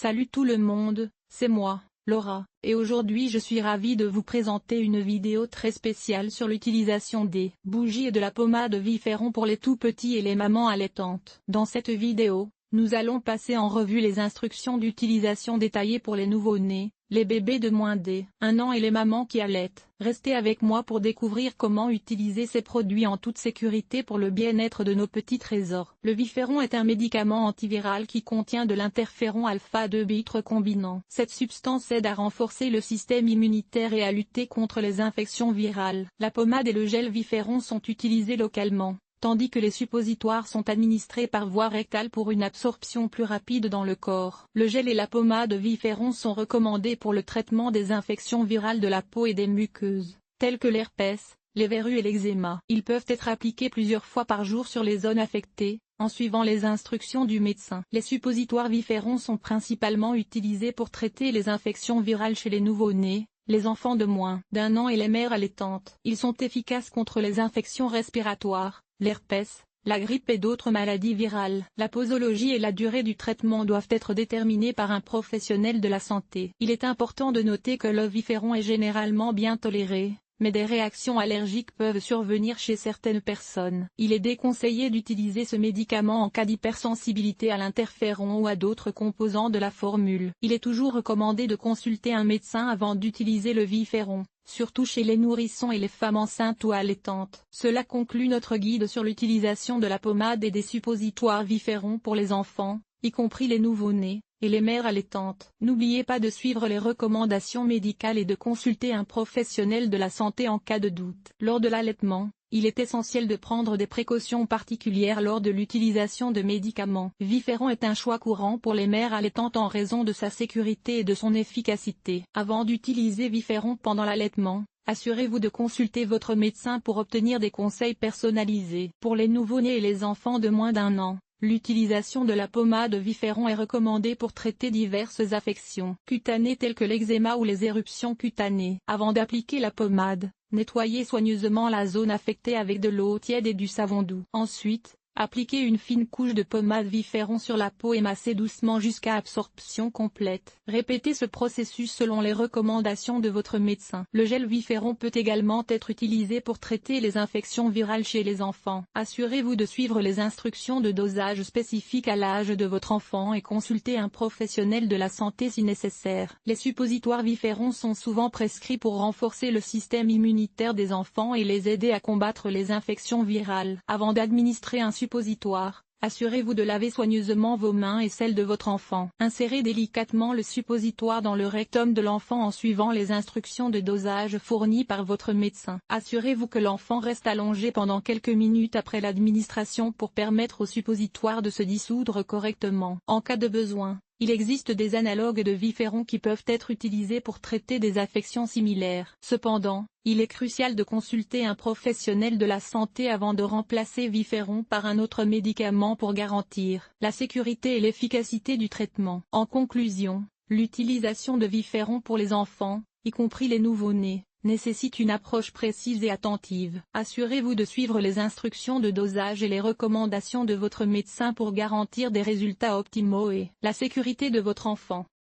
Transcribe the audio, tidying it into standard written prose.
Salut tout le monde, c'est moi, Laura, et aujourd'hui je suis ravie de vous présenter une vidéo très spéciale sur l'utilisation des bougies et de la pommade Viferon pour les tout petits et les mamans allaitantes. Dans cette vidéo, nous allons passer en revue les instructions d'utilisation détaillées pour les nouveau-nés, les bébés de moins d'1 an et les mamans qui allaitent. Restez avec moi pour découvrir comment utiliser ces produits en toute sécurité pour le bien-être de nos petits trésors. Le Viferon est un médicament antiviral qui contient de l'interféron alpha-2 bêta recombinant. Cette substance aide à renforcer le système immunitaire et à lutter contre les infections virales. La pommade et le gel Viferon sont utilisés localement, tandis que les suppositoires sont administrés par voie rectale pour une absorption plus rapide dans le corps. Le gel et la pommade Viferon sont recommandés pour le traitement des infections virales de la peau et des muqueuses, telles que l'herpès, les verrues et l'eczéma. Ils peuvent être appliqués plusieurs fois par jour sur les zones affectées, en suivant les instructions du médecin. Les suppositoires Viferon sont principalement utilisés pour traiter les infections virales chez les nouveau-nés, les enfants de moins d'1 an et les mères allaitantes. Ils sont efficaces contre les infections respiratoires, l'herpès, la grippe et d'autres maladies virales. La posologie et la durée du traitement doivent être déterminées par un professionnel de la santé. Il est important de noter que le Viferon est généralement bien toléré, mais des réactions allergiques peuvent survenir chez certaines personnes. Il est déconseillé d'utiliser ce médicament en cas d'hypersensibilité à l'interféron ou à d'autres composants de la formule. Il est toujours recommandé de consulter un médecin avant d'utiliser le Viferon, surtout chez les nourrissons et les femmes enceintes ou allaitantes. Cela conclut notre guide sur l'utilisation de la pommade et des suppositoires Viferon pour les enfants, y compris les nouveau-nés, et les mères allaitantes. N'oubliez pas de suivre les recommandations médicales et de consulter un professionnel de la santé en cas de doute. Lors de l'allaitement, il est essentiel de prendre des précautions particulières lors de l'utilisation de médicaments. Viferon est un choix courant pour les mères allaitantes en raison de sa sécurité et de son efficacité. Avant d'utiliser Viferon pendant l'allaitement, assurez-vous de consulter votre médecin pour obtenir des conseils personnalisés. Pour les nouveau-nés et les enfants de moins d'1 an, l'utilisation de la pommade Viferon est recommandée pour traiter diverses affections cutanées telles que l'eczéma ou les éruptions cutanées. Avant d'appliquer la pommade, nettoyez soigneusement la zone affectée avec de l'eau tiède et du savon doux. Ensuite, appliquez une fine couche de pommade Viferon sur la peau et massez doucement jusqu'à absorption complète. Répétez ce processus selon les recommandations de votre médecin. Le gel Viferon peut également être utilisé pour traiter les infections virales chez les enfants. Assurez-vous de suivre les instructions de dosage spécifiques à l'âge de votre enfant et consultez un professionnel de la santé si nécessaire. Les suppositoires Viferon sont souvent prescrits pour renforcer le système immunitaire des enfants et les aider à combattre les infections virales. Avant d'administrer un suppositoire, assurez-vous de laver soigneusement vos mains et celles de votre enfant. Insérez délicatement le suppositoire dans le rectum de l'enfant en suivant les instructions de dosage fournies par votre médecin. Assurez-vous que l'enfant reste allongé pendant quelques minutes après l'administration pour permettre au suppositoire de se dissoudre correctement. En cas de besoin, il existe des analogues de Viferon qui peuvent être utilisés pour traiter des affections similaires. Cependant, il est crucial de consulter un professionnel de la santé avant de remplacer Viferon par un autre médicament pour garantir la sécurité et l'efficacité du traitement. En conclusion, l'utilisation de Viferon pour les enfants, y compris les nouveau-nés, nécessite une approche précise et attentive. Assurez-vous de suivre les instructions de dosage et les recommandations de votre médecin pour garantir des résultats optimaux et la sécurité de votre enfant.